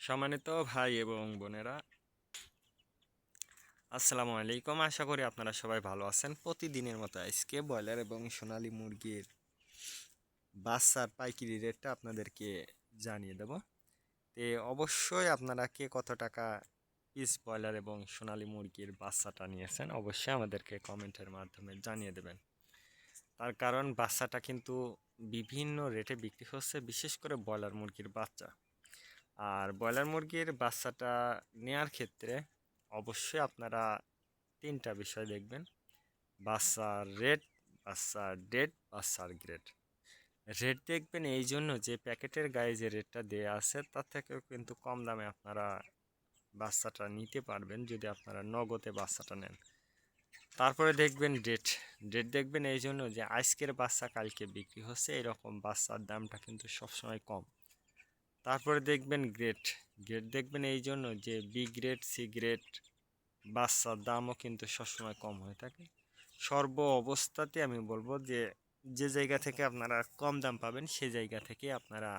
সম্মানিত ভাই এবং বোনেরা, আসসালামু আলাইকুম। আশা করি আপনারা সবাই ভালো আছেন। প্রতিদিনের মতো আজকে ব্রয়লার এবং সোনালী মুরগির বাচ্চার পাইকারি রেটটা আপনাদেরকে জানিয়ে দেব। অবশ্যই আপনারা কে কত টাকা পিস ব্রয়লার এবং সোনালী মুরগির বাচ্চাটা নিয়েছেন অবশ্যই আমাদেরকে কমেন্টের মাধ্যমে জানিয়ে দেবেন। তার কারণ বাচ্চাটা কিন্তু বিভিন্ন রেটে বিক্রি হচ্ছে, বিশেষ করে ব্রয়লার মুরগির বাচ্চা। আর ব্রয়লার মুরগির বাচ্চাটা নেয়ার ক্ষেত্রে অবশ্যই আপনারা তিনটা বিষয় দেখবেন: বাচ্চার রেট, বাচ্চার ডেট, বাচ্চার গ্রেড। রেট দেখবেন এই জন্য যে প্যাকেটের গায়ে যে রেটটা দেওয়া আছে তার থেকেও কিন্তু কম দামে আপনারা বাচ্চাটা নিতে পারবেন যদি আপনারা নগদে বাচ্চাটা নেন। তারপরে দেখবেন ডেট। ডেট দেখবেন এই জন্য যে আজকের বাচ্চা কালকে বিক্রি হচ্ছে, এরকম বাচ্চার দামটা কিন্তু সবসময় কম। তারপরে দেখবেন গ্রেড। গ্রেড দেখবেন এই জন্য যে বি গ্রেড, সি গ্রেড বাচ্চার দামও কিন্তু সবসময় কম হয়ে থাকে। সর্ব অবস্থাতে আমি বলবো যে যে জায়গা থেকে আপনারা কম দাম পাবেন সেই জায়গা থেকে আপনারা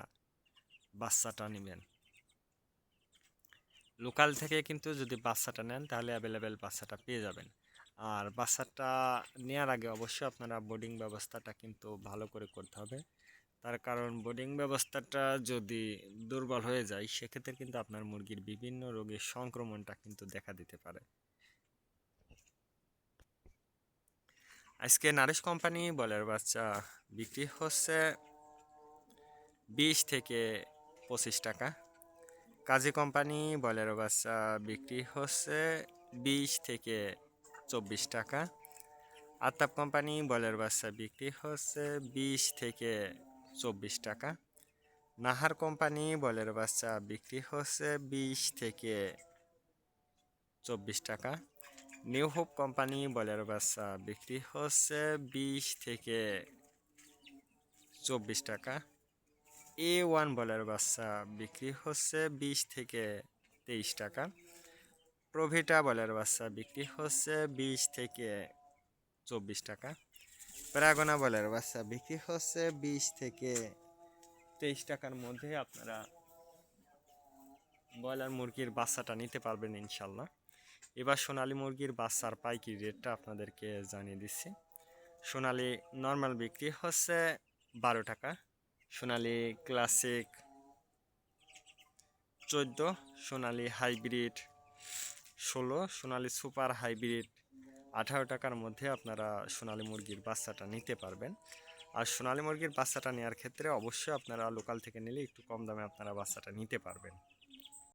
বাচ্চাটা নেবেন। লোকাল থেকে কিন্তু যদি বাচ্চাটা নেন তাহলে অ্যাভেলেবেল বাচ্চাটা পেয়ে যাবেন। আর বাচ্চাটা নেওয়ার আগে অবশ্যই আপনারা বোর্ডিং ব্যবস্থাটা কিন্তু ভালো করে করতে হবে। তার কারণ বোর্ডিং ব্যবস্থাটা যদি দুর্বল হয়ে যায় সেক্ষেত্রে কিন্তু আপনার মুরগির বিভিন্ন রোগের সংক্রমণটা কিন্তু দেখা দিতে পারে। আজকে নারিশ কোম্পানি বলের বাচ্চা বিক্রি হচ্ছে 20 থেকে 25 টাকা। কাজী কোম্পানি বলের বাচ্চা বিক্রি হচ্ছে 20 থেকে 24 টাকা। আতাপ কোম্পানি বলের বাচ্চা বিক্রি হচ্ছে 20 থেকে 24 টাকা। নাহার কোম্পানি বলের বাচ্চা বিক্রি হচ্ছে 20 থেকে 24 টাকা। নিউ হোপ কোম্পানি বলের বাচ্চা বিক্রি হচ্ছে 20 থেকে 24 টাকা। A1 বলের বাচ্চা বিক্রি হচ্ছে 20 থেকে 23 টাকা। প্রভিটা বলের বাচ্চা বিক্রি হচ্ছে 20 থেকে 24 টাকা। প্রাগনা বলের বাচ্চা বিক্রি হচ্ছে 20 থেকে 23 টাকার মধ্যে আপনারা ব্রয়লার মুরগির বাচ্চাটা নিতে পারবেন ইনশাল্লাহ। এবার সোনালী মুরগির বাচ্চার পাইকারি রেটটা আপনাদেরকে জানিয়ে দিচ্ছি। সোনালী নর্মাল বিক্রি হচ্ছে 12 টাকা, সোনালী ক্লাসিক 14, সোনালী হাইব্রিড 16, সোনালী সুপার হাইব্রিড 18 টাকার মধ্যে আপনারা সোনালী মুরগির বাচ্চাটা নিতে পারবেন। আর সোনালী মুরগির বাচ্চাটা নেওয়ার ক্ষেত্রে অবশ্যই আপনারা লোকাল থেকে নিলে একটু কম দামে আপনারা বাচ্চাটা নিতে পারবেন।